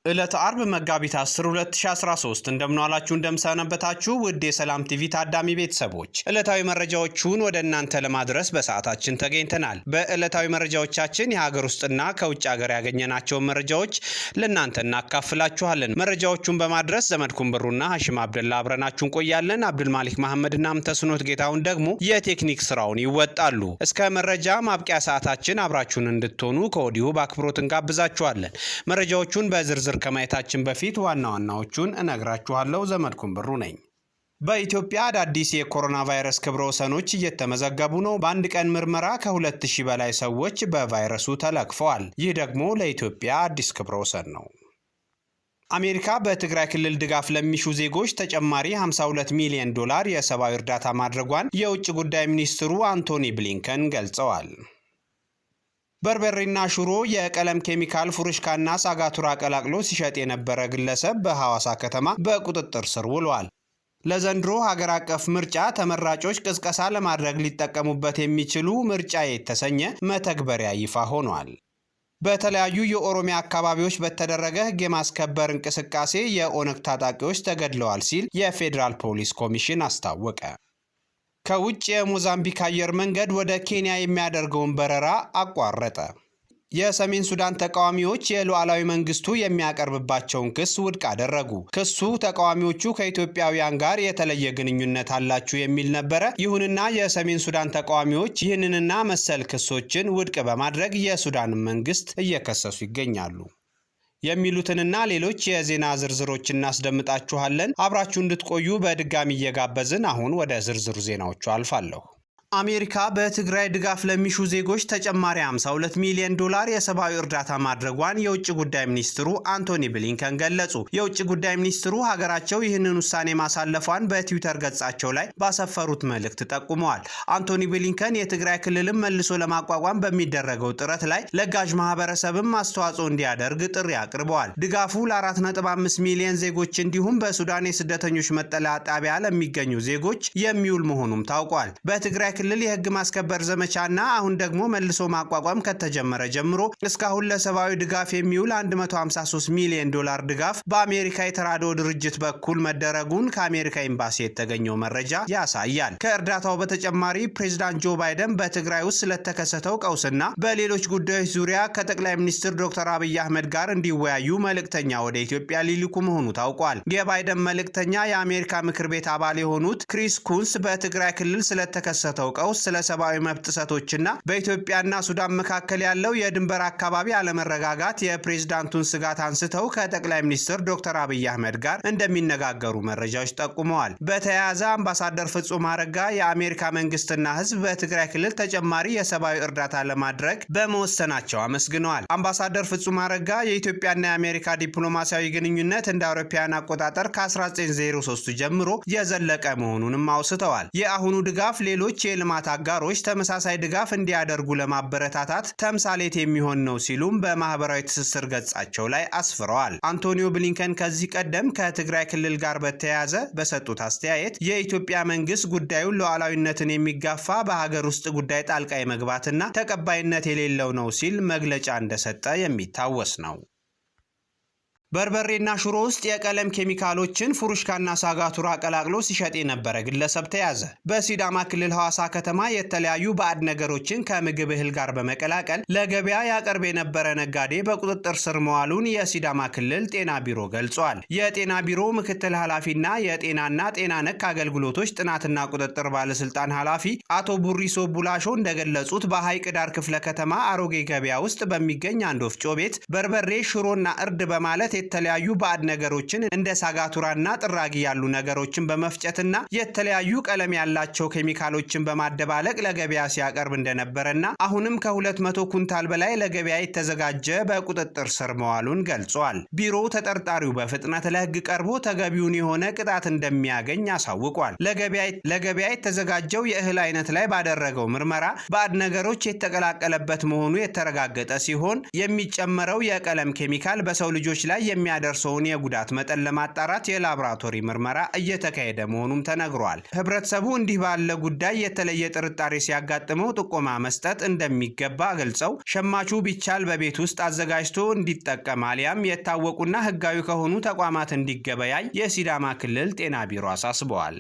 ዕለተ አርብ መጋቢት 10 2013 እንደምናላችሁ እንደምሰነበታችሁ ውድ የሰላም ቲቪ ታዳሚ ቤተሰቦች ዕለታዊ መረጃዎቹን ወደ እናንተ ለማድረስ በሰዓታችን ተገኝተናል። በዕለታዊ መረጃዎቻችን የሀገር ውስጥና ከውጭ ሀገር ያገኘናቸው መረጃዎች ለእናንተ እናካፍላችኋለን። መረጃዎቹን በማድረስ ዘመድኩን ብሩና ሐሽም አብደላ አብረናችሁን ቆያለን። አብዱል ማሊክ መሐመድና ተስኖት ጌታውን ደግሞ የቴክኒክ ስራውን ይወጣሉ። እስከ መረጃ ማብቂያ ሰዓታችን አብራችሁን እንድትሆኑ ከወዲሁ በአክብሮት እንጋብዛችኋለን። መረጃዎቹን በዝርዝር ከማየታችን በፊት ዋና ዋናዎቹን እነግራችኋለሁ። ዘመድኩን ብሩ ነኝ። በኢትዮጵያ አዳዲስ የኮሮና ቫይረስ ክብረ ወሰኖች እየተመዘገቡ ነው። በአንድ ቀን ምርመራ ከ2000 በላይ ሰዎች በቫይረሱ ተለክፈዋል። ይህ ደግሞ ለኢትዮጵያ አዲስ ክብረ ወሰን ነው። አሜሪካ በትግራይ ክልል ድጋፍ ለሚሹ ዜጎች ተጨማሪ $52 ሚሊዮን የሰብአዊ እርዳታ ማድረጓን የውጭ ጉዳይ ሚኒስትሩ አንቶኒ ብሊንከን ገልጸዋል። በርበሬና ሽሮ የቀለም ኬሚካል ፉርሽካና ሳጋቱራ ቀላቅሎ ሲሸጥ የነበረ ግለሰብ በሐዋሳ ከተማ በቁጥጥር ስር ውሏል። ለዘንድሮ ሀገር አቀፍ ምርጫ ተመራጮች ቅስቀሳ ለማድረግ ሊጠቀሙበት የሚችሉ ምርጫዬ የተሰኘ መተግበሪያ ይፋ ሆኗል። በተለያዩ የኦሮሚያ አካባቢዎች በተደረገ ሕግ የማስከበር እንቅስቃሴ የኦነግ ታጣቂዎች ተገድለዋል ሲል የፌዴራል ፖሊስ ኮሚሽን አስታወቀ። ከውጭ የሞዛምቢክ አየር መንገድ ወደ ኬንያ የሚያደርገውን በረራ አቋረጠ። የሰሜን ሱዳን ተቃዋሚዎች የሉዓላዊ መንግስቱ የሚያቀርብባቸውን ክስ ውድቅ አደረጉ። ክሱ ተቃዋሚዎቹ ከኢትዮጵያውያን ጋር የተለየ ግንኙነት አላችሁ የሚል ነበረ። ይሁንና የሰሜን ሱዳን ተቃዋሚዎች ይህንንና መሰል ክሶችን ውድቅ በማድረግ የሱዳን መንግስት እየከሰሱ ይገኛሉ። የሚሉትንና ሌሎች የዜና ዝርዝሮች እናስደምጣችኋለን። አብራችሁ እንድትቆዩ በድጋሚ እየጋበዝን አሁን ወደ ዝርዝሩ ዜናዎቹ አልፋለሁ። አሜሪካ በትግራይ ድጋፍ ለሚሹ ዜጎች ተጨማሪ $52 ሚሊዮን የሰብአዊ እርዳታ ማድረጓን የውጭ ጉዳይ ሚኒስትሩ አንቶኒ ብሊንከን ገለጹ። የውጭ ጉዳይ ሚኒስትሩ ሀገራቸው ይህንን ውሳኔ ማሳለፏን በትዊተር ገጻቸው ላይ ባሰፈሩት መልእክት ጠቁመዋል። አንቶኒ ብሊንከን የትግራይ ክልልን መልሶ ለማቋቋም በሚደረገው ጥረት ላይ ለጋዥ ማህበረሰብም አስተዋጽኦ እንዲያደርግ ጥሪ አቅርበዋል። ድጋፉ ለ4.5 ሚሊዮን ዜጎች እንዲሁም በሱዳን የስደተኞች መጠለያ ጣቢያ ለሚገኙ ዜጎች የሚውል መሆኑም ታውቋል። በትግራይ ክልል የህግ ማስከበር ዘመቻና አሁን ደግሞ መልሶ ማቋቋም ከተጀመረ ጀምሮ እስካሁን ለሰብአዊ ድጋፍ የሚውል $153 ሚሊዮን ድጋፍ በአሜሪካ የተራድኦ ድርጅት በኩል መደረጉን ከአሜሪካ ኤምባሲ የተገኘው መረጃ ያሳያል። ከእርዳታው በተጨማሪ ፕሬዝዳንት ጆ ባይደን በትግራይ ውስጥ ስለተከሰተው ቀውስና በሌሎች ጉዳዮች ዙሪያ ከጠቅላይ ሚኒስትር ዶክተር አብይ አህመድ ጋር እንዲወያዩ መልእክተኛ ወደ ኢትዮጵያ ሊልኩ መሆኑ ታውቋል። የባይደን መልእክተኛ የአሜሪካ ምክር ቤት አባል የሆኑት ክሪስ ኩንስ በትግራይ ክልል ስለተከሰተው ቀውስ፣ ስለ ሰብአዊ መብት ጥሰቶችና በኢትዮጵያና ሱዳን መካከል ያለው የድንበር አካባቢ አለመረጋጋት የፕሬዝዳንቱን ስጋት አንስተው ከጠቅላይ ሚኒስትር ዶክተር አብይ አህመድ ጋር እንደሚነጋገሩ መረጃዎች ጠቁመዋል። በተያያዘ አምባሳደር ፍጹም አረጋ የአሜሪካ መንግስትና ህዝብ በትግራይ ክልል ተጨማሪ የሰብአዊ እርዳታ ለማድረግ በመወሰናቸው አመስግነዋል። አምባሳደር ፍጹም አረጋ የኢትዮጵያና የአሜሪካ ዲፕሎማሲያዊ ግንኙነት እንደ አውሮፓውያን አቆጣጠር ከ1903 ጀምሮ የዘለቀ መሆኑንም አውስተዋል። የአሁኑ ድጋፍ ሌሎች የልማት አጋሮች ተመሳሳይ ድጋፍ እንዲያደርጉ ለማበረታታት ተምሳሌት የሚሆን ነው ሲሉም በማህበራዊ ትስስር ገጻቸው ላይ አስፍረዋል። አንቶኒዮ ብሊንከን ከዚህ ቀደም ከትግራይ ክልል ጋር በተያያዘ በሰጡት አስተያየት የኢትዮጵያ መንግስት ጉዳዩን ሉዓላዊነትን የሚጋፋ በሀገር ውስጥ ጉዳይ ጣልቃ የመግባትና ተቀባይነት የሌለው ነው ሲል መግለጫ እንደሰጠ የሚታወስ ነው። በርበሬና ሽሮ ውስጥ የቀለም ኬሚካሎችን ፉርሽካና ሳጋቱራ ቀላቅሎ ሲሸጥ የነበረ ግለሰብ ተያዘ። በሲዳማ ክልል ሐዋሳ ከተማ የተለያዩ ባዕድ ነገሮችን ከምግብ እህል ጋር በመቀላቀል ለገበያ ያቀርብ የነበረ ነጋዴ በቁጥጥር ስር መዋሉን የሲዳማ ክልል ጤና ቢሮ ገልጿል። የጤና ቢሮ ምክትል ኃላፊና የጤናና ጤና ነክ አገልግሎቶች ጥናትና ቁጥጥር ባለስልጣን ኃላፊ አቶ ቡሪሶ ቡላሾ እንደገለጹት በሐይቅ ዳር ክፍለ ከተማ አሮጌ ገበያ ውስጥ በሚገኝ አንድ ወፍጮ ቤት በርበሬ፣ ሽሮና እርድ በማለት የተለያዩ ባዕድ ነገሮችን እንደ ሳጋቱራና ጥራጊ ያሉ ነገሮችን በመፍጨትና የተለያዩ ቀለም ያላቸው ኬሚካሎችን በማደባለቅ ለገበያ ሲያቀርብ እንደነበረና አሁንም ከ200 ኩንታል በላይ ለገበያ የተዘጋጀ በቁጥጥር ስር መዋሉን ገልጿል። ቢሮው ተጠርጣሪው በፍጥነት ለሕግ ቀርቦ ተገቢውን የሆነ ቅጣት እንደሚያገኝ አሳውቋል። ለገበያ የተዘጋጀው የእህል አይነት ላይ ባደረገው ምርመራ ባዕድ ነገሮች የተቀላቀለበት መሆኑ የተረጋገጠ ሲሆን የሚጨመረው የቀለም ኬሚካል በሰው ልጆች ላይ የሚያደርሰውን የጉዳት መጠን ለማጣራት የላቦራቶሪ ምርመራ እየተካሄደ መሆኑም ተነግሯል። ህብረተሰቡ እንዲህ ባለ ጉዳይ የተለየ ጥርጣሬ ሲያጋጥመው ጥቆማ መስጠት እንደሚገባ ገልጸው ሸማቹ ቢቻል በቤት ውስጥ አዘጋጅቶ እንዲጠቀም አሊያም የታወቁና ህጋዊ ከሆኑ ተቋማት እንዲገበያይ የሲዳማ ክልል ጤና ቢሮ አሳስበዋል።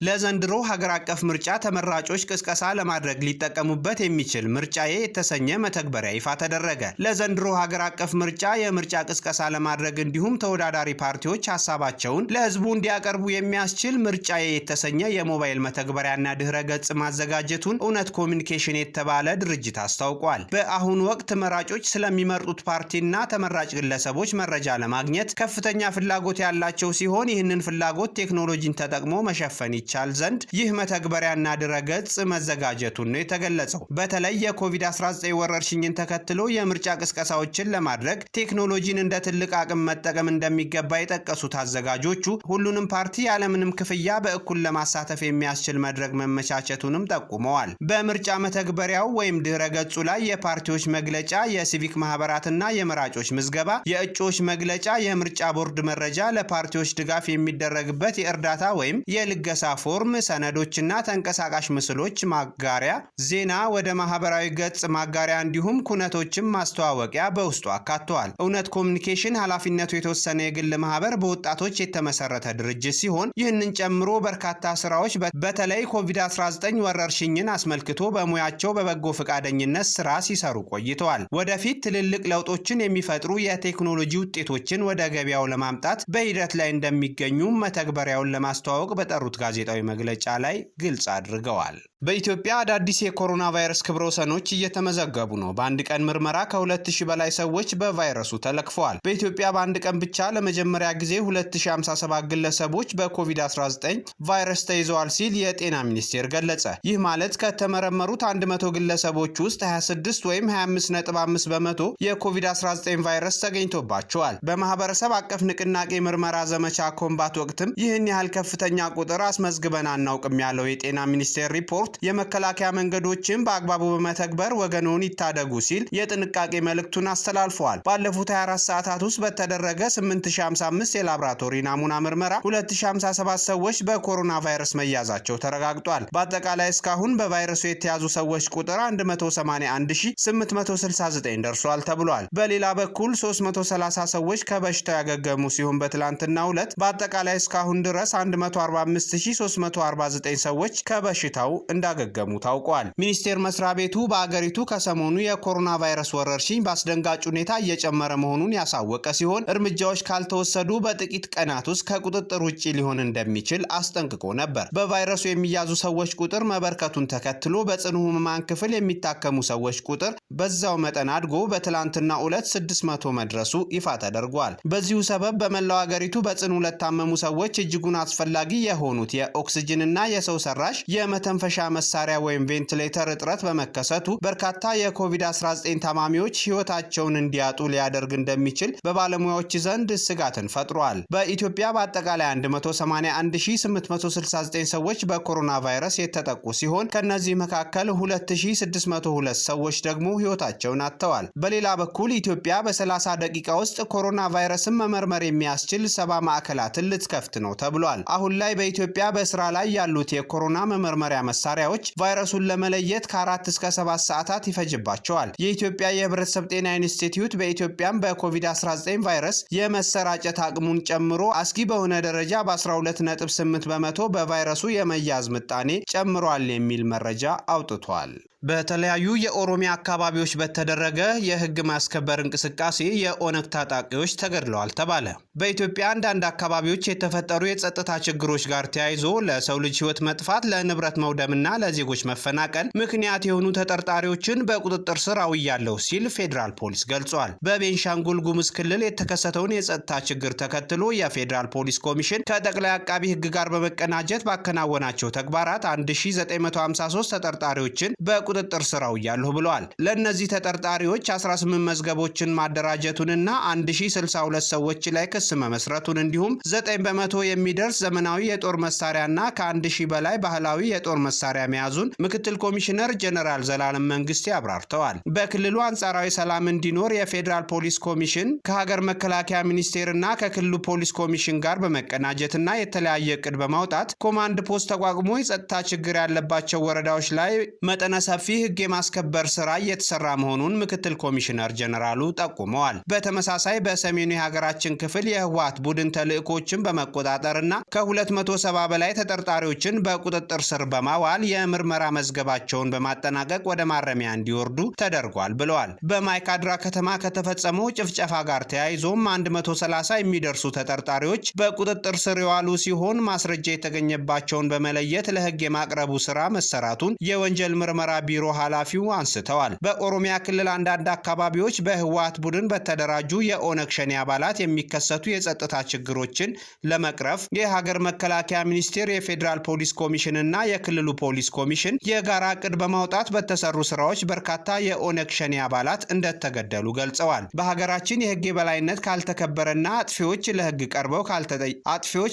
ለዘንድሮ ሀገር አቀፍ ምርጫ ተመራጮች ቅስቀሳ ለማድረግ ሊጠቀሙበት የሚችል ምርጫዬ የተሰኘ መተግበሪያ ይፋ ተደረገ። ለዘንድሮ ሀገር አቀፍ ምርጫ የምርጫ ቅስቀሳ ለማድረግ እንዲሁም ተወዳዳሪ ፓርቲዎች ሀሳባቸውን ለህዝቡ እንዲያቀርቡ የሚያስችል ምርጫዬ የተሰኘ የሞባይል መተግበሪያና ድህረ ገጽ ማዘጋጀቱን እውነት ኮሚኒኬሽን የተባለ ድርጅት አስታውቋል። በአሁኑ ወቅት መራጮች ስለሚመርጡት ፓርቲና ተመራጭ ግለሰቦች መረጃ ለማግኘት ከፍተኛ ፍላጎት ያላቸው ሲሆን ይህንን ፍላጎት ቴክኖሎጂን ተጠቅሞ መሸፈን ይቻል ዘንድ ይህ መተግበሪያና ድረገጽ መዘጋጀቱን ነው የተገለጸው። በተለይ የኮቪድ-19 ወረርሽኝን ተከትሎ የምርጫ ቅስቀሳዎችን ለማድረግ ቴክኖሎጂን እንደ ትልቅ አቅም መጠቀም እንደሚገባ የጠቀሱት አዘጋጆቹ ሁሉንም ፓርቲ ያለምንም ክፍያ በእኩል ለማሳተፍ የሚያስችል መድረክ መመቻቸቱንም ጠቁመዋል። በምርጫ መተግበሪያው ወይም ድረገጹ ላይ የፓርቲዎች መግለጫ፣ የሲቪክ ማህበራትና የመራጮች ምዝገባ፣ የእጩዎች መግለጫ፣ የምርጫ ቦርድ መረጃ፣ ለፓርቲዎች ድጋፍ የሚደረግበት የእርዳታ ወይም የልገሳ ፎርም፣ ሰነዶችና ተንቀሳቃሽ ምስሎች ማጋሪያ፣ ዜና ወደ ማህበራዊ ገጽ ማጋሪያ እንዲሁም ኩነቶችን ማስተዋወቂያ በውስጡ አካቷል። እውነት ኮሚኒኬሽን ኃላፊነቱ የተወሰነ የግል ማህበር በወጣቶች የተመሰረተ ድርጅት ሲሆን ይህንን ጨምሮ በርካታ ስራዎች በተለይ ኮቪድ-19 ወረርሽኝን አስመልክቶ በሙያቸው በበጎ ፈቃደኝነት ስራ ሲሰሩ ቆይተዋል። ወደፊት ትልልቅ ለውጦችን የሚፈጥሩ የቴክኖሎጂ ውጤቶችን ወደ ገበያው ለማምጣት በሂደት ላይ እንደሚገኙ መተግበሪያውን ለማስተዋወቅ በጠሩት ጋዜጣዊ መግለጫ ላይ ግልጽ አድርገዋል። በኢትዮጵያ አዳዲስ የኮሮና ቫይረስ ክብረ ወሰኖች እየተመዘገቡ ነው። በአንድ ቀን ምርመራ ከ2000 በላይ ሰዎች በቫይረሱ ተለክፈዋል። በኢትዮጵያ በአንድ ቀን ብቻ ለመጀመሪያ ጊዜ 2057 ግለሰቦች በኮቪድ-19 ቫይረስ ተይዘዋል ሲል የጤና ሚኒስቴር ገለጸ። ይህ ማለት ከተመረመሩት 100 ግለሰቦች ውስጥ 26 ወይም 25.5 በመቶ የኮቪድ-19 ቫይረስ ተገኝቶባቸዋል። በማህበረሰብ አቀፍ ንቅናቄ ምርመራ ዘመቻ ኮምባት ወቅትም ይህን ያህል ከፍተኛ ቁጥር አስመዝግበን አናውቅም ያለው የጤና ሚኒስቴር ሪፖርት የመከላከያ መንገዶችን በአግባቡ በመተግበር ወገኑን ይታደጉ ሲል የጥንቃቄ መልእክቱን አስተላልፈዋል። ባለፉት 24 ሰዓታት ውስጥ በተደረገ 8055 የላቦራቶሪ ናሙና ምርመራ 2057 ሰዎች በኮሮና ቫይረስ መያዛቸው ተረጋግጧል። በአጠቃላይ እስካሁን በቫይረሱ የተያዙ ሰዎች ቁጥር 188869 ደርሷል ተብሏል። በሌላ በኩል 330 ሰዎች ከበሽታው ያገገሙ ሲሆን በትላንትናው ዕለት በአጠቃላይ እስካሁን ድረስ 145349 ሰዎች ከበሽታው እንዳገገሙ ታውቋል። ሚኒስቴር መስሪያ ቤቱ በአገሪቱ ከሰሞኑ የኮሮና ቫይረስ ወረርሽኝ በአስደንጋጭ ሁኔታ እየጨመረ መሆኑን ያሳወቀ ሲሆን እርምጃዎች ካልተወሰዱ በጥቂት ቀናት ውስጥ ከቁጥጥር ውጪ ሊሆን እንደሚችል አስጠንቅቆ ነበር። በቫይረሱ የሚያዙ ሰዎች ቁጥር መበርከቱን ተከትሎ በጽኑ ህሙማን ክፍል የሚታከሙ ሰዎች ቁጥር በዛው መጠን አድጎ በትላንትናው ዕለት 600 መድረሱ ይፋ ተደርጓል። በዚሁ ሰበብ በመላው አገሪቱ በጽኑ ለታመሙ ሰዎች እጅጉን አስፈላጊ የሆኑት የኦክሲጅንና የሰው ሰራሽ የመተንፈሻ መሳሪያ ወይም ቬንቲሌተር እጥረት በመከሰቱ በርካታ የኮቪድ-19 ታማሚዎች ህይወታቸውን እንዲያጡ ሊያደርግ እንደሚችል በባለሙያዎች ዘንድ ስጋትን ፈጥሯል። በኢትዮጵያ በአጠቃላይ 181869 ሰዎች በኮሮና ቫይረስ የተጠቁ ሲሆን ከነዚህ መካከል 2602 ሰዎች ደግሞ ህይወታቸውን አጥተዋል። በሌላ በኩል ኢትዮጵያ በ30 ደቂቃ ውስጥ ኮሮና ቫይረስን መመርመር የሚያስችል 70 ማዕከላትን ልትከፍት ነው ተብሏል። አሁን ላይ በኢትዮጵያ በስራ ላይ ያሉት የኮሮና መመርመሪያ መሳሪያዎች ቫይረሱን ለመለየት ከ4 እስከ 7 ሰዓታት ይፈጅባቸዋል። የኢትዮጵያ የህብረተሰብ ጤና ኢንስቲትዩት በኢትዮጵያም በኮቪድ-19 ቫይረስ የመሰራጨት አቅሙን ጨምሮ አስጊ በሆነ ደረጃ በ12.8 በመቶ በቫይረሱ የመያዝ ምጣኔ ጨምሯል የሚል መረጃ አውጥቷል። በተለያዩ የኦሮሚያ አካባቢዎች በተደረገ የህግ ማስከበር እንቅስቃሴ የኦነግ ታጣቂዎች ተገድለዋል ተባለ። በኢትዮጵያ አንዳንድ አካባቢዎች የተፈጠሩ የጸጥታ ችግሮች ጋር ተያይዞ ለሰው ልጅ ህይወት መጥፋት፣ ለንብረት መውደምና ለዜጎች መፈናቀል ምክንያት የሆኑ ተጠርጣሪዎችን በቁጥጥር ስር አውያለሁ ሲል ፌዴራል ፖሊስ ገልጿል። በቤንሻንጉል ጉሙዝ ክልል የተከሰተውን የጸጥታ ችግር ተከትሎ የፌዴራል ፖሊስ ኮሚሽን ከጠቅላይ አቃቢ ህግ ጋር በመቀናጀት ባከናወናቸው ተግባራት 1953 ተጠርጣሪዎችን በቁጥጥር ስር አውያለሁ ብለዋል። ለእነዚህ ተጠርጣሪዎች 18 መዝገቦችን ማደራጀቱንና 1062 ሰዎች ላይ ክስ መመስረቱን እንዲሁም 9 በመቶ የሚደርስ ዘመናዊ የጦር መሳሪያና ከ1000 በላይ ባህላዊ የጦር መሳሪያ መያዙን ምክትል ኮሚሽነር ጀነራል ዘላለም መንግስቴ አብራርተዋል። በክልሉ አንጻራዊ ሰላም እንዲኖር የፌዴራል ፖሊስ ኮሚሽን ከሀገር መከላከያ ሚኒስቴርና ከክልሉ ፖሊስ ኮሚሽን ጋር በመቀናጀትና የተለያየ እቅድ በማውጣት ኮማንድ ፖስት ተቋቁሞ የጸጥታ ችግር ያለባቸው ወረዳዎች ላይ መጠነ ሰፊ ህግ የማስከበር ስራ እየተሰራ መሆኑን ምክትል ኮሚሽነር ጀነራሉ ጠቁመዋል። በተመሳሳይ በሰሜኑ የሀገራችን ክፍል የህወሓት ቡድን ተልዕኮችን በመቆጣጠርና ከ270 በላይ ተጠርጣሪዎችን በቁጥጥር ስር በማዋል የምርመራ መዝገባቸውን በማጠናቀቅ ወደ ማረሚያ እንዲወርዱ ተደርጓል ብለዋል። በማይካድራ ከተማ ከተፈጸመው ጭፍጨፋ ጋር ተያይዞም 130 የሚደርሱ ተጠርጣሪዎች በቁጥጥር ስር የዋሉ ሲሆን ማስረጃ የተገኘባቸውን በመለየት ለህግ የማቅረቡ ስራ መሰራቱን የወንጀል ምርመራ ቢሮ ኃላፊው አንስተዋል። በኦሮሚያ ክልል አንዳንድ አካባቢዎች በህወሓት ቡድን በተደራጁ የኦነግ ሸኔ አባላት የሚከሰቱ የጸጥታ ችግሮችን ለመቅረፍ የሀገር መከላከያ ሚኒስቴር፣ የፌዴራል ፖሊስ ኮሚሽን እና የክልሉ ፖሊስ ኮሚሽን የጋራ እቅድ በማውጣት በተሰሩ ስራዎች በርካታ የኦነግ ሸኔ አባላት እንደተገደሉ ገልጸዋል። በሀገራችን የህግ የበላይነት ካልተከበረና አጥፊዎች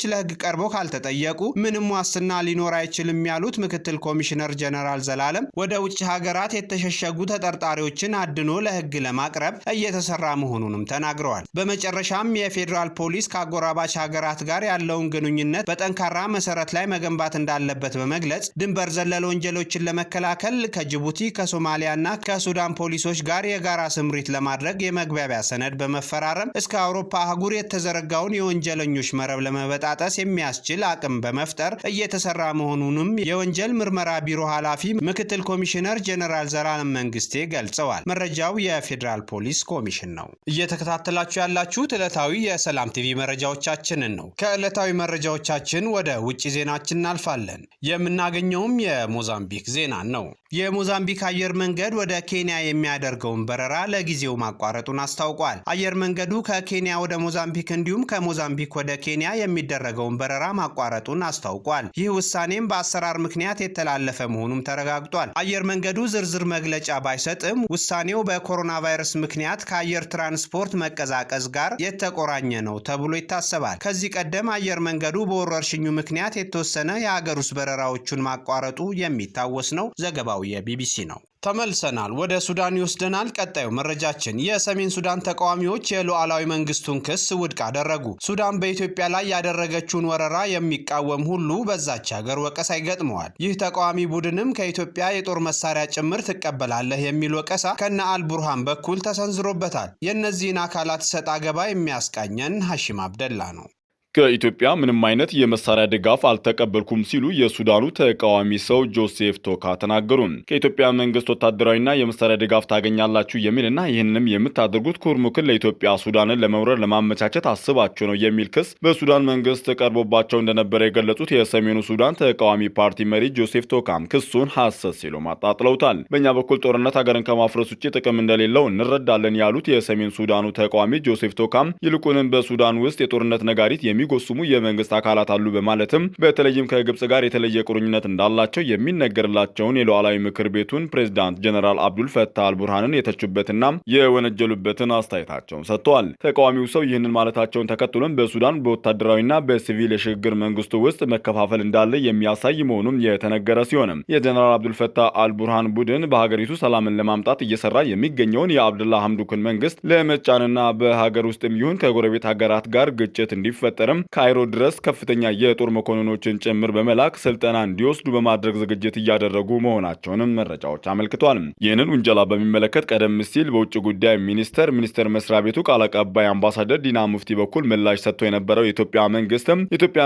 ለህግ ቀርበው ካልተጠየቁ ምንም ዋስትና ሊኖር አይችልም ያሉት ምክትል ኮሚሽነር ጀነራል ዘላለም ወደ ውጭ ሀገራት የተሸሸጉ ተጠርጣሪዎችን አድኖ ለህግ ለማቅረብ እየተሰራ መሆኑንም ተናግረዋል። በመጨረሻም የፌዴራል ፖሊስ ከአጎራባች ሀገራት ጋር ያለውን ግንኙነት በጠንካራ መሰረት ላይ መገንባት እንዳለበት በመግለጽ ድንበር ዘለል ወንጀሎችን ለመከላከል ከጅቡቲ፣ ከሶማሊያና ከሱዳን ፖሊሶች ጋር የጋራ ስምሪት ለማድረግ የመግባቢያ ሰነድ በመፈራረም እስከ አውሮፓ አህጉር የተዘረጋውን የወንጀለኞች መረብ ለመበጣጠስ የሚያስችል አቅም በመፍጠር እየተሰራ መሆኑንም የወንጀል ምርመራ ቢሮ ኃላፊ ምክትል ኮሚሽነር ጀነራል ዘላለም መንግስቴ ገልጸዋል። መረጃው የፌዴራል ፖሊስ ኮሚሽን ነው። እየተከታተላችሁ ያላችሁት ዕለታዊ የሰላም ቲቪ መረጃዎቻችንን ነው። ከዕለታዊ መረጃዎቻችን ወደ ውጭ ዜናችን እናልፋለን። የምናገኘውም የሞዛምቢክ ዜናን ነው። የሞዛምቢክ አየር መንገድ ወደ ኬንያ የሚያደርገውን በረራ ለጊዜው ማቋረጡን አስታውቋል። አየር መንገዱ ከኬንያ ወደ ሞዛምቢክ እንዲሁም ከሞዛምቢክ ወደ ኬንያ የሚደረገውን በረራ ማቋረጡን አስታውቋል። ይህ ውሳኔም በአሰራር ምክንያት የተላለፈ መሆኑም ተረጋግጧል። አየር መንገዱ ዝርዝር መግለጫ ባይሰጥም ውሳኔው በኮሮና ቫይረስ ምክንያት ከአየር ትራንስፖርት መቀዛቀዝ ጋር የተቆራኘ ነው ተብሎ ይታሰባል። ከዚህ ቀደም አየር መንገዱ በወረርሽኙ ምክንያት የተወሰነ የሀገር ውስጥ በረራዎቹን ማቋረጡ የሚታወስ ነው። ዘገባው የቢቢሲ ነው። ተመልሰናል። ወደ ሱዳን ይወስደናል። ቀጣዩ መረጃችን የሰሜን ሱዳን ተቃዋሚዎች የሉዓላዊ መንግስቱን ክስ ውድቅ አደረጉ። ሱዳን በኢትዮጵያ ላይ ያደረገችውን ወረራ የሚቃወም ሁሉ በዛች ሀገር ወቀሳ ይገጥመዋል። ይህ ተቃዋሚ ቡድንም ከኢትዮጵያ የጦር መሳሪያ ጭምር ትቀበላለህ የሚል ወቀሳ ከነ አልቡርሃን በኩል ተሰንዝሮበታል። የእነዚህን አካላት ሰጣ ገባ የሚያስቃኘን ሐሺም አብደላ ነው። ከኢትዮጵያ ምንም አይነት የመሳሪያ ድጋፍ አልተቀበልኩም ሲሉ የሱዳኑ ተቃዋሚ ሰው ጆሴፍ ቶካ ተናገሩ። ከኢትዮጵያ መንግስት ወታደራዊና የመሳሪያ ድጋፍ ታገኛላችሁ የሚልና ይህንንም የምታደርጉት ኩርሙክን ለኢትዮጵያ ሱዳንን ለመውረር ለማመቻቸት አስባችሁ ነው የሚል ክስ በሱዳን መንግስት ቀርቦባቸው እንደነበረ የገለጹት የሰሜኑ ሱዳን ተቃዋሚ ፓርቲ መሪ ጆሴፍ ቶካም ክሱን ሐሰት ሲሉ ማጣጥለውታል። በእኛ በኩል ጦርነት ሀገርን ከማፍረስ ውጭ ጥቅም እንደሌለው እንረዳለን ያሉት የሰሜን ሱዳኑ ተቃዋሚ ጆሴፍ ቶካም ይልቁንም በሱዳን ውስጥ የጦርነት ነጋሪት የሚጎስሙ የመንግስት አካላት አሉ በማለትም በተለይም ከግብጽ ጋር የተለየ ቁርኝነት እንዳላቸው የሚነገርላቸውን የሉዓላዊ ምክር ቤቱን ፕሬዝዳንት ጀነራል አብዱል ፈታህ አልቡርሃንን የተቹበትና የወነጀሉበትን አስተያየታቸውን ሰጥተዋል። ተቃዋሚው ሰው ይህንን ማለታቸውን ተከትሎም በሱዳን በወታደራዊና በሲቪል የሽግግር መንግስቱ ውስጥ መከፋፈል እንዳለ የሚያሳይ መሆኑም የተነገረ ሲሆንም የጀነራል አብዱል ፈታህ አልቡርሃን ቡድን በሀገሪቱ ሰላምን ለማምጣት እየሰራ የሚገኘውን የአብዱላ ሐምዱክን መንግስት ለመጫንና በሀገር ውስጥም ይሁን ከጎረቤት ሀገራት ጋር ግጭት እንዲፈጠርም ካይሮ ድረስ ከፍተኛ የጦር መኮንኖችን ጭምር በመላክ ስልጠና እንዲወስዱ በማድረግ ዝግጅት እያደረጉ መሆናቸውንም መረጃዎች አመልክቷል። ይህንን ውንጀላ በሚመለከት ቀደም ሲል በውጭ ጉዳይ ሚኒስቴር መስሪያ ቤቱ ቃል አቀባይ አምባሳደር ዲና ሙፍቲ በኩል ምላሽ ሰጥቶ የነበረው የኢትዮጵያ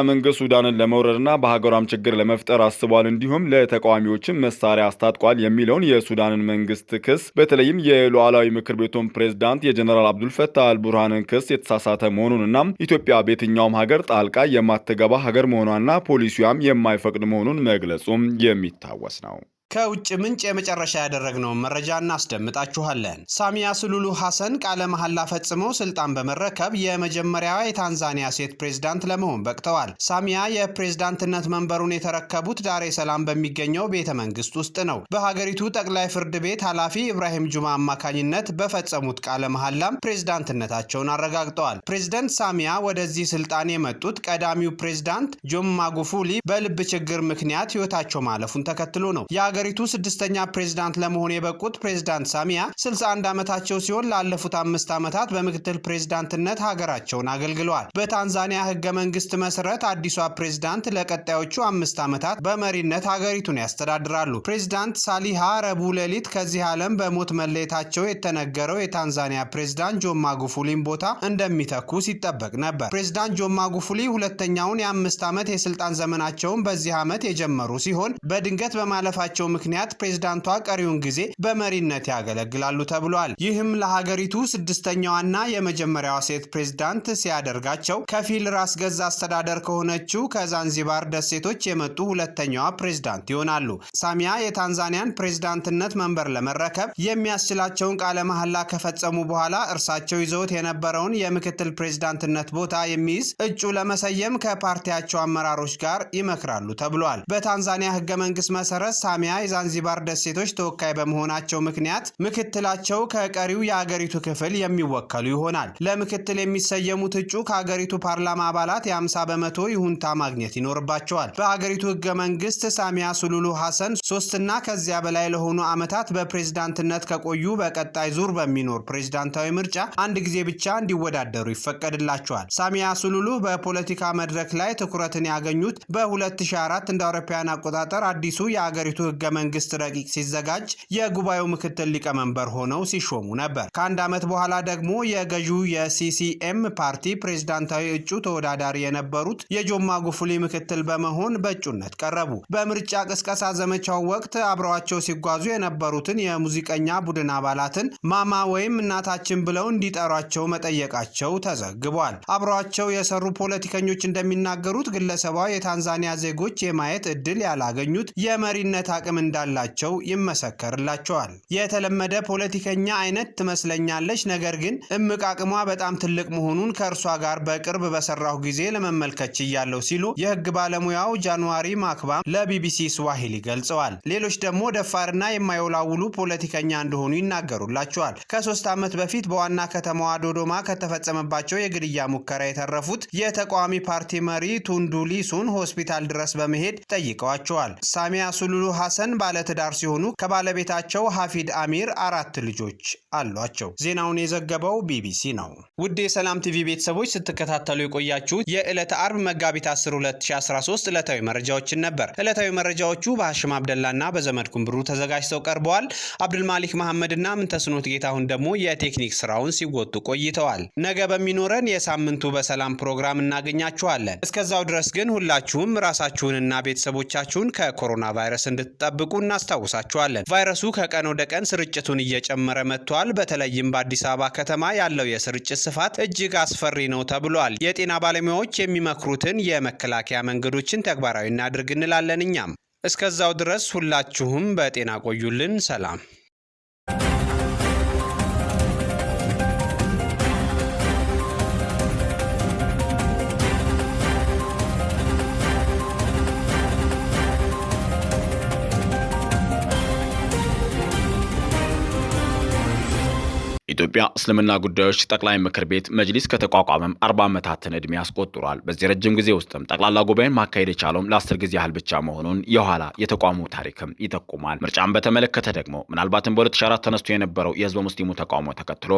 መንግስት ሱዳንን ለመውረርና በሀገሯም ችግር ለመፍጠር አስቧል፣ እንዲሁም ለተቃዋሚዎችም መሳሪያ አስታጥቋል የሚለውን የሱዳንን መንግስት ክስ በተለይም የሉዓላዊ ምክር ቤቱን ፕሬዝዳንት የጀነራል አብዱል ፈታህ አልቡርሃንን ክስ የተሳሳተ መሆኑንና ኢትዮጵያ በየትኛውም ሀገር ጣልቃ የማትገባ ሀገር መሆኗና ፖሊሲዋም የማይፈቅድ መሆኑን መግለጹም የሚታወስ ነው። ከውጭ ምንጭ የመጨረሻ ያደረግነውን መረጃ እናስደምጣችኋለን። ሳሚያ ሱሉሉ ሐሰን ቃለ መሐላ ፈጽመው ስልጣን በመረከብ የመጀመሪያዋ የታንዛኒያ ሴት ፕሬዝዳንት ለመሆን በቅተዋል። ሳሚያ የፕሬዝዳንትነት መንበሩን የተረከቡት ዳሬ ሰላም በሚገኘው ቤተ መንግስት ውስጥ ነው። በሀገሪቱ ጠቅላይ ፍርድ ቤት ኃላፊ ኢብራሂም ጁማ አማካኝነት በፈጸሙት ቃለ መሐላም ፕሬዝዳንትነታቸውን አረጋግጠዋል። ፕሬዝዳንት ሳሚያ ወደዚህ ስልጣን የመጡት ቀዳሚው ፕሬዝዳንት ጆን ማጉፉሊ በልብ ችግር ምክንያት ህይወታቸው ማለፉን ተከትሎ ነው። የሀገሪቱ ስድስተኛ ፕሬዝዳንት ለመሆን የበቁት ፕሬዝዳንት ሳሚያ 61 ዓመታቸው ሲሆን ላለፉት 5 ዓመታት በምክትል ፕሬዝዳንትነት ሀገራቸውን አገልግለዋል። በታንዛኒያ ህገ መንግስት መሰረት አዲሷ ፕሬዝዳንት ለቀጣዮቹ 5 ዓመታት በመሪነት ሀገሪቱን ያስተዳድራሉ። ፕሬዝዳንት ሳሊሃ ረቡዕ ሌሊት ከዚህ ዓለም በሞት መለየታቸው የተነገረው የታንዛኒያ ፕሬዝዳንት ጆን ማጉፉሊን ቦታ እንደሚተኩ ሲጠበቅ ነበር። ፕሬዝዳንት ጆን ማጉፉሊ ሁለተኛውን የ5 ዓመት የስልጣን ዘመናቸውን በዚህ ዓመት የጀመሩ ሲሆን በድንገት በማለፋቸው ምክንያት ፕሬዝዳንቷ ቀሪውን ጊዜ በመሪነት ያገለግላሉ ተብሏል። ይህም ለሀገሪቱ ስድስተኛዋና የመጀመሪያዋ ሴት ፕሬዝዳንት ሲያደርጋቸው ከፊል ራስ ገዝ አስተዳደር ከሆነችው ከዛንዚባር ደሴቶች የመጡ ሁለተኛዋ ፕሬዝዳንት ይሆናሉ። ሳሚያ የታንዛኒያን ፕሬዝዳንትነት መንበር ለመረከብ የሚያስችላቸውን ቃለ መሐላ ከፈጸሙ በኋላ እርሳቸው ይዘውት የነበረውን የምክትል ፕሬዝዳንትነት ቦታ የሚይዝ እጩ ለመሰየም ከፓርቲያቸው አመራሮች ጋር ይመክራሉ ተብሏል። በታንዛኒያ ህገ መንግስት መሰረት ሳሚያ የዛንዚባር ደሴቶች ተወካይ በመሆናቸው ምክንያት ምክትላቸው ከቀሪው የሀገሪቱ ክፍል የሚወከሉ ይሆናል። ለምክትል የሚሰየሙት እጩ ከሀገሪቱ ፓርላማ አባላት የ50 በመቶ ይሁንታ ማግኘት ይኖርባቸዋል። በሀገሪቱ ህገ መንግስት ሳሚያ ሱሉሉ ሐሰን 3 ከዚያ በላይ ለሆኑ ዓመታት በፕሬዝዳንትነት ከቆዩ በቀጣይ ዙር በሚኖር ፕሬዝዳንታዊ ምርጫ አንድ ጊዜ ብቻ እንዲወዳደሩ ይፈቀድላቸዋል። ሳሚያ ሱሉሉ በፖለቲካ መድረክ ላይ ትኩረትን ያገኙት በ2004 እንደ አውሮፓውያን አቆጣጠር አዲሱ የሀገሪቱ ህገ መንግስት ረቂቅ ሲዘጋጅ የጉባኤው ምክትል ሊቀመንበር ሆነው ሲሾሙ ነበር። ከአንድ ዓመት በኋላ ደግሞ የገዢው የሲሲኤም ፓርቲ ፕሬዝዳንታዊ እጩ ተወዳዳሪ የነበሩት የጆን ማጉፉሊ ምክትል በመሆን በእጩነት ቀረቡ። በምርጫ ቅስቀሳ ዘመቻው ወቅት አብረዋቸው ሲጓዙ የነበሩትን የሙዚቀኛ ቡድን አባላትን ማማ ወይም እናታችን ብለው እንዲጠሯቸው መጠየቃቸው ተዘግቧል። አብረዋቸው የሰሩ ፖለቲከኞች እንደሚናገሩት ግለሰቧ የታንዛኒያ ዜጎች የማየት እድል ያላገኙት የመሪነት አቅም እንዳላቸው ይመሰከርላቸዋል። የተለመደ ፖለቲከኛ አይነት ትመስለኛለች፣ ነገር ግን እምቅ አቅሟ በጣም ትልቅ መሆኑን ከእርሷ ጋር በቅርብ በሰራሁ ጊዜ ለመመልከት ችያለሁ ሲሉ የህግ ባለሙያው ጃንዋሪ ማክባም ለቢቢሲ ስዋሂሊ ገልጸዋል። ሌሎች ደግሞ ደፋርና የማይወላውሉ ፖለቲከኛ እንደሆኑ ይናገሩላቸዋል። ከ3 ዓመት በፊት በዋና ከተማዋ ዶዶማ ከተፈጸመባቸው የግድያ ሙከራ የተረፉት የተቃዋሚ ፓርቲ መሪ ቱንዱ ሊሱን ሆስፒታል ድረስ በመሄድ ጠይቀዋቸዋል። ሳሚያ ሱሉሉ ሐሰን ባለትዳር ሲሆኑ ከባለቤታቸው ሐፊድ አሚር 4 ልጆች አሏቸው። ዜናውን የዘገበው ቢቢሲ ነው። ውድ የሰላም ቲቪ ቤተሰቦች ስትከታተሉ የቆያችሁት የዕለተ አርብ መጋቢት 10 2013 ዕለታዊ መረጃዎችን ነበር። ዕለታዊ መረጃዎቹ በሐሽም አብደላና በዘመድኩን ብሩ ተዘጋጅተው ቀርበዋል። አብዱልማሊክ መሐመድና ምንተስኖት ጌታሁን ደግሞ የቴክኒክ ስራውን ሲወጡ ቆይተዋል። ነገ በሚኖረን የሳምንቱ በሰላም ፕሮግራም እናገኛችኋለን። እስከዛው ድረስ ግን ሁላችሁም ራሳችሁንና ቤተሰቦቻችሁን ከኮሮና ቫይረስ እንድትጠብቁ እናስታውሳችኋለን። ቫይረሱ ከቀን ወደ ቀን ስርጭቱን እየጨመረ መጥቷል። በተለይም በአዲስ አበባ ከተማ ያለው የስርጭት ስፋት እጅግ አስፈሪ ነው ተብሏል። የጤና ባለሙያዎች የሚመክሩትን የመከላከያ መንገዶችን ተግባራዊ እናድርግ እንላለን። እኛም እስከዛው ድረስ ሁላችሁም በጤና ቆዩልን። ሰላም። የኢትዮጵያ እስልምና ጉዳዮች ጠቅላይ ምክር ቤት መጅሊስ ከተቋቋመም 40 ዓመታትን ዕድሜ ያስቆጥሯል። በዚህ ረጅም ጊዜ ውስጥም ጠቅላላ ጉባኤን ማካሄድ የቻለውም ለ10 ጊዜ ያህል ብቻ መሆኑን የኋላ የተቋሙ ታሪክም ይጠቁማል። ምርጫን በተመለከተ ደግሞ ምናልባትም በ2004 ተነስቶ የነበረው የህዝበ ሙስሊሙ ተቃውሞ ተከትሎ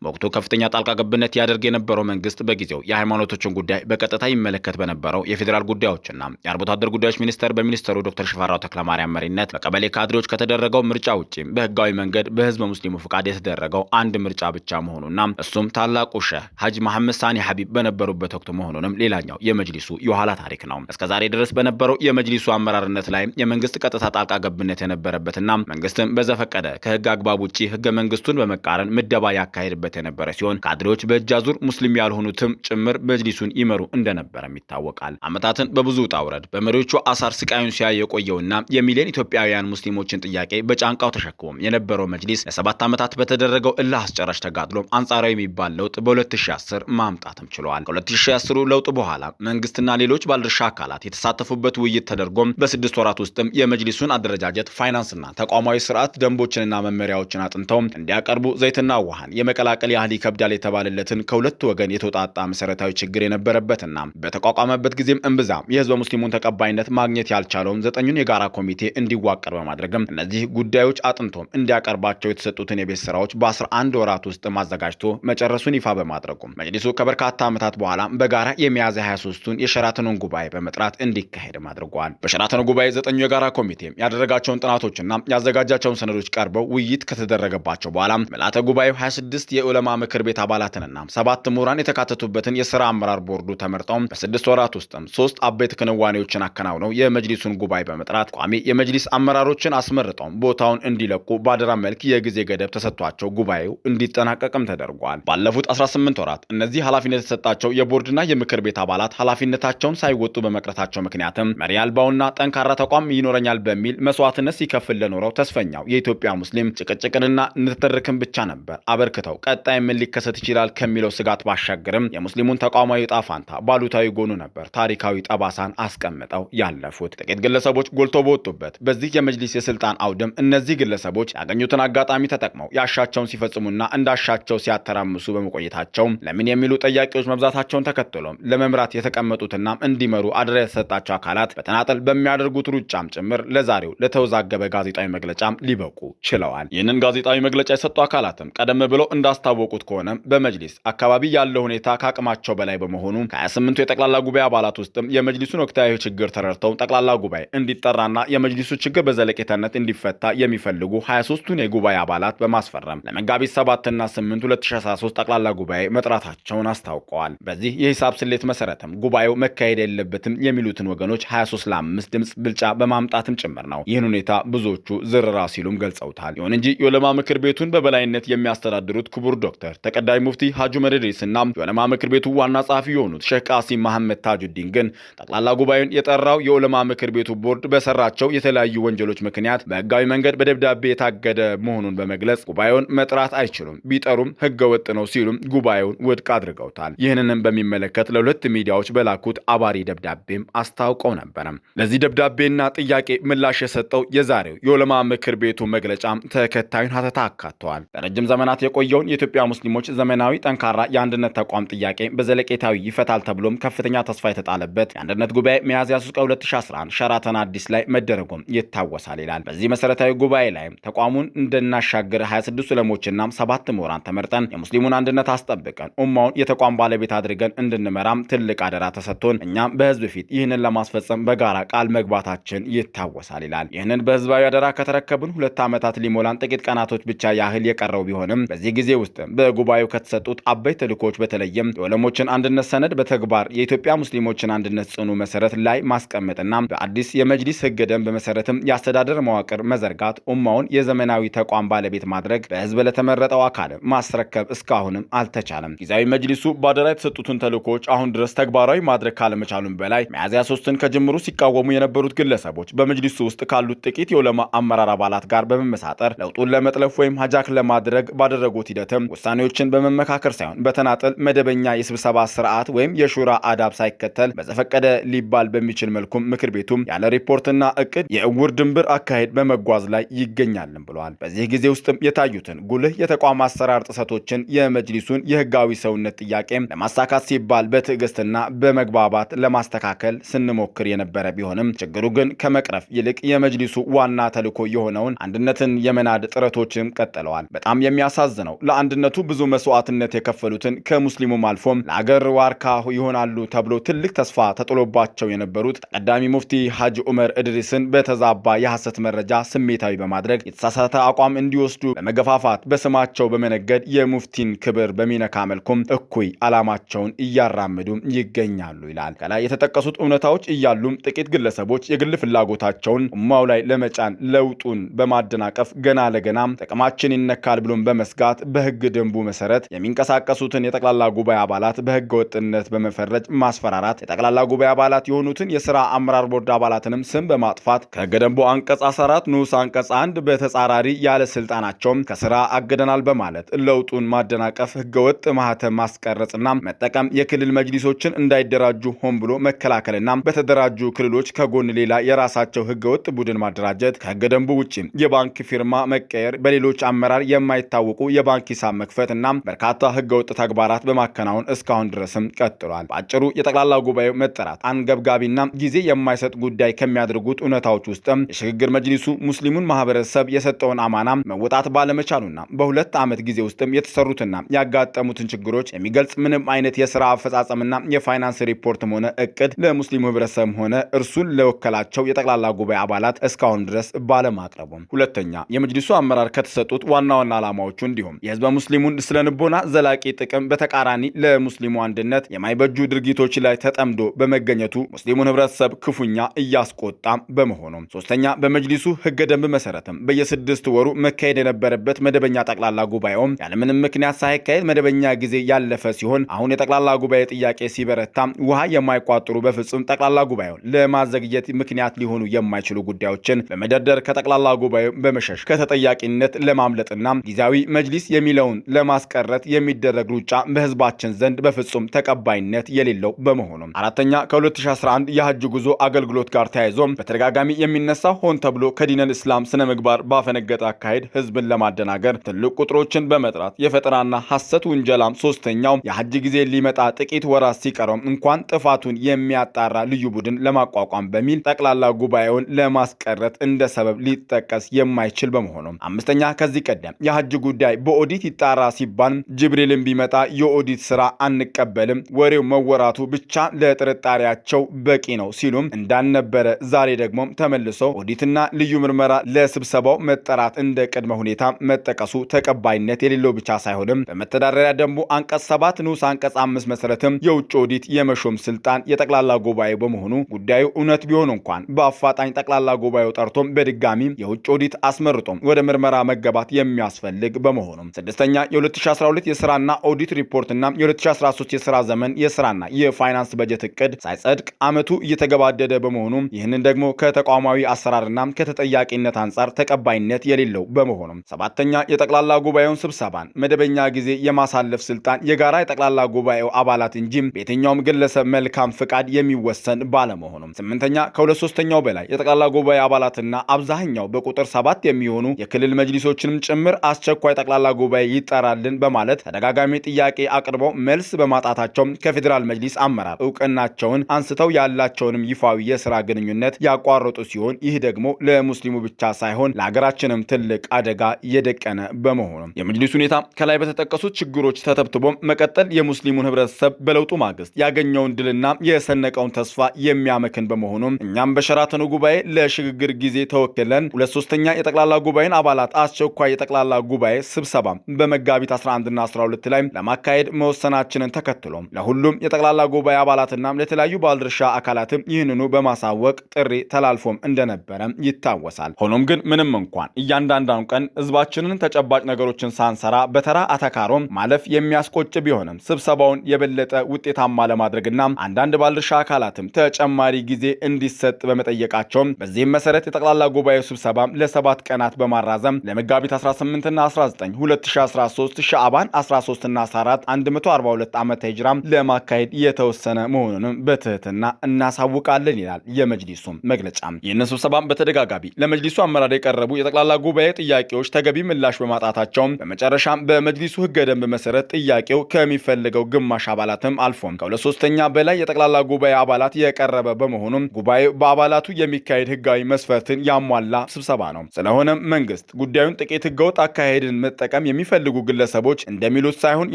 በወቅቱ ከፍተኛ ጣልቃ ገብነት ያደርግ የነበረው መንግስት በጊዜው የሃይማኖቶችን ጉዳይ በቀጥታ ይመለከት በነበረው የፌዴራል ጉዳዮችና የአርብቶ አደር ጉዳዮች ሚኒስቴር በሚኒስትሩ ዶክተር ሽፈራው ተክለማርያም መሪነት በቀበሌ ካድሬዎች ከተደረገው ምርጫ ውጪ በህጋዊ መንገድ በህዝበ ሙስሊሙ ፍቃድ የተደረገው አንድ ምርጫ ብቻ መሆኑና እሱም ታላቁ ሼህ ሐጂ መሐመድ ሳኒ ሐቢብ በነበሩበት ወቅት መሆኑንም ሌላኛው የመጅሊሱ የኋላ ታሪክ ነው። እስከዛሬ ድረስ በነበረው የመጅሊሱ አመራርነት ላይ የመንግስት ቀጥታ ጣልቃ ገብነት የነበረበትና መንግስትም በዘፈቀደ ከህግ አግባብ ውጪ ህገ መንግስቱን በመቃረን ምደባ ያካሄድበት የነበረ ሲሆን ካድሬዎች በእጅ አዙር ሙስሊም ያልሆኑትም ጭምር መጅሊሱን ይመሩ እንደነበረም ይታወቃል። አመታትን በብዙ ውጣ ውረድ በመሪዎቹ አሳር ስቃዩን ሲያይ የቆየውና የሚሊዮን ኢትዮጵያውያን ሙስሊሞችን ጥያቄ በጫንቃው ተሸክሞ የነበረው መጅሊስ ለ7 ዓመታት በተደረገው እልህ አስጨራሽ ተጋድሎ አንጻራዊ የሚባል ለውጥ በ2010 ማምጣትም ችሏል። ከ2010 ለውጥ በኋላ መንግስትና ሌሎች ባለድርሻ አካላት የተሳተፉበት ውይይት ተደርጎም በ6 ወራት ውስጥም የመጅሊሱን አደረጃጀት፣ ፋይናንስና ተቋማዊ ስርዓት ደንቦችንና መመሪያዎችን አጥንተው እንዲያቀርቡ ዘይትና ውሃን የመቀላቀል ያህል ይከብዳል የተባለለትን ከሁለት ወገን የተውጣጣ መሰረታዊ ችግር የነበረበትና በተቋቋመበት ጊዜም እምብዛም የህዝበ ሙስሊሙን ተቀባይነት ማግኘት ያልቻለውን 9ኙን የጋራ ኮሚቴ እንዲዋቀር በማድረግም እነዚህ ጉዳዮች አጥንቶም እንዲያቀርባቸው የተሰጡትን የቤት ስራዎች በ11 ወራት ውስጥ ማዘጋጅቶ መጨረሱን ይፋ በማድረጉ መጅሊሱ ከበርካታ ዓመታት በኋላ በጋራ የሚያዝያ 23ቱን የሸራተኑን ጉባኤ በመጥራት እንዲካሄድ አድርጓል። በሸራተኑ ጉባኤ 9ኙ የጋራ ኮሚቴ ያደረጋቸውን ጥናቶችና ያዘጋጃቸውን ሰነዶች ቀርበው ውይይት ከተደረገባቸው በኋላ ምልዓተ ጉባኤው 26 የዑለማ ምክር ቤት አባላትንና 7 ምሁራን የተካተቱበትን የሥራ አመራር ቦርዱ ተመርጠው በ6 ወራት ውስጥም 3 አበይት ክንዋኔዎችን አከናውነው የመጅሊሱን ጉባኤ በመጥራት ቋሚ የመጅሊስ አመራሮችን አስመርጠው ቦታውን እንዲለቁ ባደራ መልክ የጊዜ ገደብ ተሰጥቷቸው ጉባኤው እንዲጠናቀቅም ተደርጓል። ባለፉት 18 ወራት እነዚህ ኃላፊነት የተሰጣቸው የቦርድና የምክር ቤት አባላት ኃላፊነታቸውን ሳይወጡ በመቅረታቸው ምክንያትም መሪ አልባውና ጠንካራ ተቋም ይኖረኛል በሚል መስዋዕትነት ሲከፍል ለኖረው ተስፈኛው የኢትዮጵያ ሙስሊም ጭቅጭቅንና ንትርክን ብቻ ነበር አበርክተው ቀጣይ ምን ሊከሰት ይችላል ከሚለው ስጋት ባሻገርም የሙስሊሙን ተቋማዊ ዕጣ ፈንታ ባሉታዊ ጎኑ ነበር ታሪካዊ ጠባሳን አስቀምጠው ያለፉት። ጥቂት ግለሰቦች ጎልቶ በወጡበት በዚህ የመጅሊስ የስልጣን አውድም እነዚህ ግለሰቦች ያገኙትን አጋጣሚ ተጠቅመው ያሻቸውን ሲፈጽሙና እንዳሻቸው ሲያተራምሱ በመቆየታቸው ለምን የሚሉ ጥያቄዎች መብዛታቸውን ተከትሎም ለመምራት የተቀመጡትና እንዲመሩ አደራ የተሰጣቸው አካላት በተናጠል በሚያደርጉት ሩጫም ጭምር ለዛሬው ለተወዛገበ ጋዜጣዊ መግለጫም ሊበቁ ችለዋል። ይህንን ጋዜጣዊ መግለጫ የሰጡ አካላትም ቀደም ብለው እንዳስታወቁት ከሆነ በመጅሊስ አካባቢ ያለው ሁኔታ ከአቅማቸው በላይ በመሆኑ ከ28ቱ የጠቅላላ ጉባኤ አባላት ውስጥም የመጅሊሱን ወቅታዊ ችግር ተረድተው ጠቅላላ ጉባኤ እንዲጠራና የመጅሊሱ ችግር በዘለቄታነት እንዲፈታ የሚፈልጉ 23ቱን የጉባኤ አባላት በማስፈረም ለመጋቢት 7 እና 8 2013 ጠቅላላ ጉባኤ መጥራታቸውን አስታውቀዋል። በዚህ የሂሳብ ስሌት መሰረትም ጉባኤው መካሄድ የለበትም የሚሉትን ወገኖች 23 ለ5 ድምጽ ብልጫ በማምጣትም ጭምር ነው። ይህን ሁኔታ ብዙዎቹ ዝርራ ሲሉም ገልጸውታል። ይሁን እንጂ የዑለማ ምክር ቤቱን በበላይነት የሚያስተዳድሩት ክቡር ዶክተር ተቀዳሚ ሙፍቲ ሐጂ ዑመር ኢድሪስና የዑለማ ምክር ቤቱ ዋና ጸሐፊ የሆኑት ሼህ ቃሲም መሐመድ ታጁዲን ግን ጠቅላላ ጉባኤውን የጠራው የዑለማ ምክር ቤቱ ቦርድ በሰራቸው የተለያዩ ወንጀሎች ምክንያት በህጋዊ መንገድ በደብዳቤ የታገደ መሆኑን በመግለጽ ጉባኤውን መጥራት አይችሉም፣ ቢጠሩም ህገወጥ ነው ሲሉም ጉባኤውን ውድቅ አድርገውታል። ይህንንም በሚመለከት ለሁለት ሚዲያዎች በላኩት አባሪ ደብዳቤም አስታውቀው ነበር። ለዚህ ደብዳቤና ጥያቄ ምላሽ የሰጠው የዛሬው የዑለማ ምክር ቤቱ መግለጫም ተከታዩን ሀተታ አካተዋል። ለረጅም ዘመናት የቆየውን የኢትዮጵያ ሙስሊሞች ዘመናዊ ጠንካራ የአንድነት ተቋም ጥያቄ በዘለቄታዊ ይፈታል ተብሎም ከፍተኛ ተስፋ የተጣለበት የአንድነት ጉባኤ ሚያዝያ 3 2011 ሸራተን አዲስ ላይ መደረጉም ይታወሳል ይላል። በዚህ መሰረታዊ ጉባኤ ላይ ተቋሙን እንድናሻገር 26 ዑለሞችና 7 ምሁራን ተመርጠን የሙስሊሙን አንድነት አስጠብቀን ኡማውን የተቋም ባለቤት አድርገን እንድንመራም ትልቅ አደራ ተሰጥቶን እኛም በህዝብ ፊት ይህንን ለማስፈጸም በጋራ ቃል መግባታችን ይታወሳል ይላል። ይህንን በህዝባዊ አደራ ከተረከብን 2 ዓመታት ሊሞላን ጥቂት ቀናቶች ብቻ ያህል የቀረው ቢሆንም በዚህ ጊዜ ውስጥ በጉባኤው ከተሰጡት አበይት ተልእኮች በተለይም የዑለሞችን አንድነት ሰነድ በተግባር የኢትዮጵያ ሙስሊሞችን አንድነት ጽኑ መሰረት ላይ ማስቀመጥና በአዲስ የመጅሊስ ህገ ደንብ መሰረትም የአስተዳደር መዋቅር መዘርጋት ኡማውን የዘመናዊ ተቋም ባለቤት ማድረግ በህዝብ ለተመረጠው አካል ማስረከብ እስካሁንም አልተቻለም። ጊዜያዊ መጅሊሱ ባደራ የተሰጡትን ተልእኮች አሁን ድረስ ተግባራዊ ማድረግ ካለመቻሉም በላይ ሚያዝያ 3ን ከጅምሩ ሲቃወሙ የነበሩት ግለሰቦች በመጅሊሱ ውስጥ ካሉት ጥቂት የዑለማ አመራር አባላት ጋር በመመሳጠር ለውጡን ለመጥለፍ ወይም ሀጃክ ለማድረግ ባደረጉት ሂደትም ውሳኔዎችን በመመካከር ሳይሆን በተናጠል መደበኛ የስብሰባ ስርዓት ወይም የሹራ አዳብ ሳይከተል በዘፈቀደ ሊባል በሚችል መልኩም ምክር ቤቱም ያለ ሪፖርትና እቅድ የእውር ድንብር አካሄድ በመጓዝ ላይ ይገኛልን ብለዋል። በዚህ ጊዜ ውስጥም የታዩትን ጉልህ የተቋም አሰራር ጥሰቶችን የመጅሊሱን የህጋዊ ሰውነት ጥያቄ ለማሳካት ሲባል በትዕግስትና በመግባባት ለማስተካከል ስንሞክር የነበረ ቢሆንም ችግሩ ግን ከመቅረፍ ይልቅ የመጅሊሱ ዋና ተልዕኮ የሆነውን አንድነትን የመናድ ጥረቶችም ቀጥለዋል። በጣም የሚያሳዝነው ለአንድነቱ ብዙ መስዋዕትነት የከፈሉትን ከሙስሊሙም አልፎም ለአገር ዋርካ ይሆናሉ ተብሎ ትልቅ ተስፋ ተጥሎባቸው የነበሩት ተቀዳሚ ሙፍቲ ሐጂ ዑመር ኢድሪስን በተዛባ የሐሰት መረጃ ስሜታዊ በማድረግ የተሳሳተ አቋም እንዲወስዱ በመገፋፋት በስማቸው በመነገድ የሙፍቲን ክብር በሚነካ መልኩም እኩይ ዓላማቸውን እያራመዱ ይገኛሉ ይላል። ከላይ የተጠቀሱት እውነታዎች እያሉም ጥቂት ግለሰቦች የግል ፍላጎታቸውን ኡማው ላይ ለመጫን ለውጡን በማደናቀፍ ገና ለገና ጥቅማችን ይነካል ብሎም በመስጋት በህግ ደንቡ መሰረት የሚንቀሳቀሱትን የጠቅላላ ጉባኤ አባላት በህገ ወጥነት በመፈረጅ ማስፈራራት፣ የጠቅላላ ጉባኤ አባላት የሆኑትን የሥራ አመራር ቦርድ አባላትንም ስም በማጥፋት ከህገ ደንቡ አንቀጽ 14 ንዑስ አንቀጽ 1 በተጻራሪ ያለ ስልጣናቸው ከሥራ አገደናል በማለት ለውጡን ማደናቀፍ፣ ህገወጥ ማህተም ማስቀረጽና መጠቀም፣ የክልል መጅሊሶችን እንዳይደራጁ ሆን ብሎ መከላከልና በተደራጁ ክልሎች ከጎን ሌላ የራሳቸው ህገወጥ ቡድን ማደራጀት፣ ከህገ ደንቡ ውጪ የባንክ ፊርማ መቀየር፣ በሌሎች አመራር የማይታወቁ የባንክ ሂሳብ መክፈትና በርካታ ህገወጥ ተግባራት በማከናወን እስካሁን ድረስም ቀጥሏል። በአጭሩ የጠቅላላ ጉባኤው መጠራት አንገብጋቢና ጊዜ የማይሰጥ ጉዳይ ከሚያደርጉት እውነታዎች ውስጥም የሽግግር መጅሊሱ ሙስሊሙን ማህበረሰብ የሰጠውን አማና መወጣት ባለመቻሉና በሁለት ዓመት ጊዜ ውስጥም የተሰሩትና ያጋጠሙትን ችግሮች የሚገልጽ ምንም አይነት የሥራ አፈጻጸምና የፋይናንስ ሪፖርትም ሆነ እቅድ ለሙስሊሙ ህብረተሰብም ሆነ እርሱን ለወከላቸው የጠቅላላ ጉባኤ አባላት እስካሁን ድረስ ባለማቅረቡ። ሁለተኛ የመጅሊሱ አመራር ከተሰጡት ዋና ዋና ዓላማዎቹ እንዲሁም የህዝበ ሙስሊሙን ስለንቦና ዘላቂ ጥቅም በተቃራኒ ለሙስሊሙ አንድነት የማይበጁ ድርጊቶች ላይ ተጠምዶ በመገኘቱ ሙስሊሙን ህብረተሰብ ክፉኛ እያስቆጣ በመሆኑ። ሶስተኛ በመጅሊሱ ህገ ደንብ መሰረትም በየ6 ወሩ መካሄድ የነበረበት መደበኛ ጠቅላላ ጉባኤውም ያለምንም ምክንያት ሳይካሄድ መደበኛ ጊዜ ያለፈ ሲሆን አሁን የጠቅላላ ጉባኤ ጥያቄ ሲበረታ ውሃ የማይቋጥሩ በፍጹም ጠቅላላ ጉባኤው ለማዘግየት ምክንያት ሊሆኑ የማይችሉ ጉዳዮችን በመደርደር ከጠቅላላ ጉባኤው በመሸሽ ከተጠያቂነት ለማምለጥና ጊዜያዊ መጅሊስ የሚለውን ለማስቀረት የሚደረግ ሩጫ በህዝባችን ዘንድ በፍጹም ተቀባይነት የሌለው በመሆኑ። አራተኛ ከ2011 የሐጅ ጉዞ አገልግሎት ጋር ተያይዞ በተደጋጋሚ የሚነሳ ሆን ተብሎ ከዲነል እስላም ስነ ምግባር ባፈነገጠ አካሄድ ህዝብን ለማደናገር ትልቅ ቁጥሮችን በመጥራት የፈጠራና ሐሰት ውንጀላም። ሶስተኛው የሐጅ ጊዜ ሊመጣ ጥቂት ወራት ሲቀረው እንኳን ጥፋቱን የሚያጣራ ልዩ ቡድን ለማቋቋም በሚል ጠቅላላ ጉባኤውን ለማስቀረት እንደ ሰበብ ሊጠቀስ የማይችል በመሆኑ። አምስተኛ ከዚህ ቀደም የሐጅ ጉዳይ በኦዲት ይጣራ ሲባል ጅብሪልን ቢመጣ የኦዲት ስራ አንቀበልም፣ ወሬው መወራቱ ብቻ ለጥርጣሬያቸው በቂ ነው ሲሉም እንዳልነበረ ዛሬ ደግሞ ተመልሶ ኦዲትና ልዩ ምርመራ ለስብሰባው መጠራት እንደ ቅድመ ሁኔታ መጠቀሱ ተቀባይነት የሌለው ብቻ ሳይሆንም በመተዳደሪያ ደንቡ አንቀጽ 7 ንዑስ አንቀጽ 5 መሰረትም የውጭ ኦዲት የመሾም ስልጣን የጠቅላላ ጉባኤ በመሆኑ ጉዳዩ እውነት ቢሆን እንኳን በአፋጣኝ ጠቅላላ ጉባኤው ጠርቶም በድጋሚ የውጭ ኦዲት አስመርጦም ወደ ምርመራ መገባት የሚያስፈልግ በመሆኑ። ስድስተኛ የ2012 የስራና ኦዲት ሪፖርትና የ2013 የስራ ዘመን የስራና የፋይናንስ በጀት እቅድ ሳይጸድቅ ዓመቱ እየተገባደደ በመሆኑ ይህንን ደግሞ ከተቋማዊ አሰራርና ከተጠያቂነት አንጻር ተቀባይነት የሌለው በመሆኑ። ሰባተኛ የጠቅላላ ጉባኤውን ስብሰባን መደበኛ ጊዜ የማሳለፍ ስልጣን የጋራ የጠቅላላ ጉባኤው አባላት እንጂ በየትኛውም ግለሰብ መልካም ፍቃድ የሚወሰን ባለመሆኑ። ስምንተኛ ከ2/3 በላይ የጠቅላላ ጉባኤ አባላትና አብዛኛው በቁጥር 7 የሚሆኑ የክልል መጅሊሶችንም ጭምር አስቸኳይ ጠቅላላ ጉባኤ ይጠራልን በማለት ተደጋጋሚ ጥያቄ አቅርበው መልስ በማጣታቸው ከፌዴራል መጅሊስ አመራር እውቅናቸውን አንስተው ያላቸውንም ይፋዊ የሥራ ግንኙነት ያቋረጡ ሲሆን ይህ ደግሞ ለሙስሊሙ ብቻ ሳይሆን ለሀገራችንም ትልቅ አደጋ የደቀነ በመሆኑ የመጅሊስ ሁኔታ ከላይ በተጠቀሱት ችግሮች ተተብትቦ መቀጠል የሙስሊሙን ህብረተሰብ በለውጡ ማግስት ያገኘውን ድልና የሰነቀውን ተስፋ የሚያመክን በመሆኑ እኛም በሸራተኑ ጉባኤ ለሽግግር ጊዜ ተወክለን 2/3 የጠቅላላ ጉባኤን አባላት አስቸኳይ የጠቅላላ ጉባኤ ስብሰባ በመጋቢት 11 እና 12 ላይ ለማካሄድ መወሰናችንን ተከትሎ ለሁሉም የጠቅላላ ጉባኤ አባላትና ለተለያዩ ባለድርሻ አካላትም ይህንኑ በማሳወቅ ጥሪ ተላልፎም እንደነበረ ይታወሳል። ሆኖም ግን ምንም እንኳን እያንዳንዳን ቀን ህዝባችንን ተጨባጭ ነገሮችን ሳንሰራ በተራ አተካሮም ማለፍ የሚያስቆጭ ቢሆንም ስብሰባውን የበለጠ ውጤታማ ለማድረግና አንዳንድ ባለድርሻ አካላትም ተጨማሪ ጊዜ እንዲሰጥ በመጠየቃቸው በዚህም መሰረት የጠቅላላ ጉባኤው ስብሰባ ለ7 ቀናት በማራዘም ለመጋቢት 18 እና 19 2013 ሻዕባን 13 እና 14 142 ዓመተ ሂጅራም ለማካሄድ የተወሰነ መሆኑንም በትህትና እናሳውቃለን ይላል የመጅሊሱ መግለጫ። ይህን ስብሰባም በተደጋጋሚ ለመጅሊሱ አመራር የቀረቡ የጠቅላላ ጉባኤ ጥያቄዎች ተገቢ ምላሽ በማጣታቸው በመጨረሻም በመጅሊሱ ህገ ደንብ መሰረት ጥያቄው ከሚፈልገው ግማሽ አባላትም አልፎም ከ2/3 በላይ የጠቅላላ ጉባኤ አባላት የቀረበ በመሆኑ ጉባኤው በአባላቱ የሚካሄድ ህጋዊ መስፈርትን ያሟላ ስብሰባ ነው። ስለሆነም መንግስት ጉዳዩን ጥቂት ህገወጥ አካሄድን መጠቀም የሚፈልጉ ግለሰቦች እንደሚሉት ሳይሆን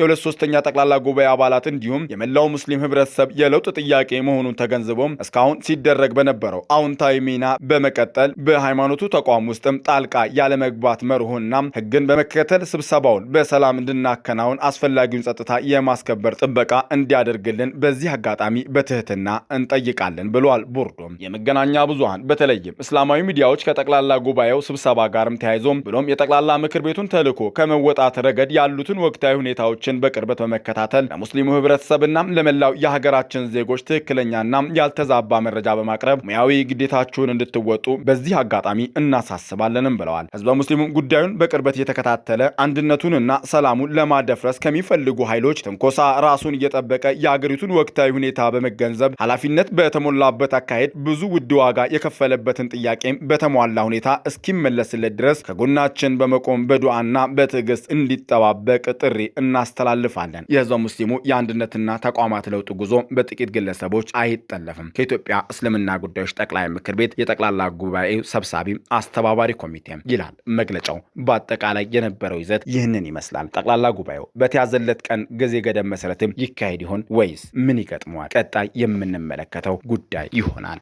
የ2/3 ጠቅላላ ጉባኤ አባላት እንዲሁም የመላው ሙስሊም ህብረተሰብ የለውጥ ጥያቄ መሆኑን ተገንዝቦም እስካሁን ሲደረግ በነበረው አዎንታዊ ሚና በመቀጠል በሃይማኖቱ ተቋም ውስጥም ጣልቃ ያለመግባት መርሆና ህግን በመከተል ስብሰባውን በሰላም እንድናከናውን አስፈላጊውን ጸጥታ የማስከበር ጥበቃ እንዲያደርግልን በዚህ አጋጣሚ በትህትና እንጠይቃለን ብለዋል። ቦርዱም የመገናኛ ብዙሃን በተለይም እስላማዊ ሚዲያዎች ከጠቅላላ ጉባኤው ስብሰባ ጋርም ተያይዞም ብሎም የጠቅላላ ምክር ቤቱን ተልዕኮ ከመወጣት ረገድ ያሉትን ወቅታዊ ሁኔታዎችን በቅርበት በመከታተል ለሙስሊሙ ህብረተሰብና ለመላው የሀገራችን ዜጎች ትክክለኛና ያልተዛባ መረጃ በማቅረብ ሙያዊ ግዴታችሁን እንድትወጡ በዚህ አጋጣሚ እናሳስባለንም ብለዋል። ህዝበ ሙስሊሙ ጉዳዩን በቅርበት እየተከታተለ አንድነቱንና ሰላሙን ለማደፍረስ ከሚፈልጉ ኃይሎች ትንኮሳ ራሱን እየጠበቀ የአገሪቱን ወቅታዊ ሁኔታ በመገንዘብ ኃላፊነት በተሞላበት አካሄድ ብዙ ውድ ዋጋ የከፈለበትን ጥያቄም በተሟላ ሁኔታ እስኪመለስለት ድረስ ከጎናችን በመቆም በዱዓና በትዕግስት እንዲጠባበቅ ጥሪ እናስተላልፋለን። የህዝበ ሙስሊሙ የአንድነትና ተቋማት ለውጥ ጉዞ በጥቂት ግለሰቦች አይጠለፍም። ከኢትዮጵያ እስልምና ጉዳዮች ጠቅላይ ምክር ቤት የጠቅላላ ጉባኤ ሰብሳቢ አስተባባሪ ኮሚቴ ይላል መግለጫው። በአጠቃላይ የነበረው ይዘት ይህንን ይመስላል። ጠቅላላ ጉባኤው በተያዘለት ቀን ጊዜ ገደብ መሰረትም ይካሄድ ይሆን ወይስ ምን ይገጥመዋል? ቀጣይ የምንመለከተው ጉዳይ ይሆናል።